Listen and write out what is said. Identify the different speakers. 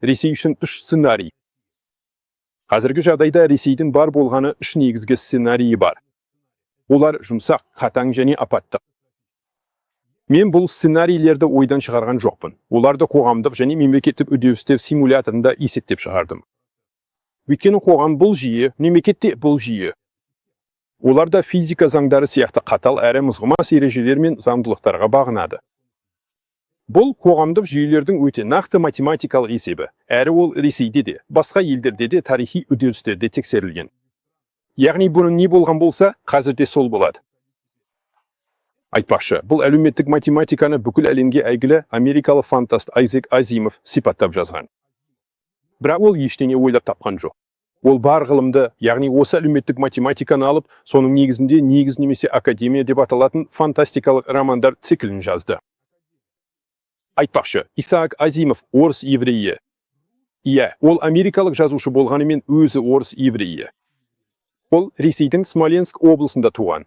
Speaker 1: Ресей үшін 3 сценарий. Қазіргі жағдайда Ресейдің бар болғаны 3 негізгі сценарийі бар. Олар жұмсақ, қатаң және апаттық. Мен бұл сценарийлерді ойдан шығарған жоқпын. Оларды қоғамдық және мемлекеттік үдерістер симуляторында есептеп шығардым. Өйткені қоғам бұл жүйе, мемлекетте бұл жүйе. Оларда физика заңдары сияқты қатал әрі мызғымас ережелер мен заңдылықтарға бағынады. Бұл қоғамдық жүйелердің өте нақты математикалық есебі, әрі ол Ресейде де, басқа елдерде де тарихи үдерістерде тексерілген. Яғни бұрын не болған болса, қазірде сол болады. Айтпақшы, бұл әлеуметтік математиканы бүкіл әлемге әйгілі америкалық фантаст Айзек Азимов сипаттап жазған. Бірақ ол ештеңе ойлап тапқан жоқ. Ол бар ғылымды, яғни осы әлеуметтік математиканы алып, соның негізінде негіз немесе академия деп аталатын фантастикалық романдар циклін жазды. Айтпақшы, Исаак Азимов орыс еврейі. Иә, ол америкалық жазушы болғанымен өзі орыс еврейі. Ол Ресейдің Смоленск облысында туған.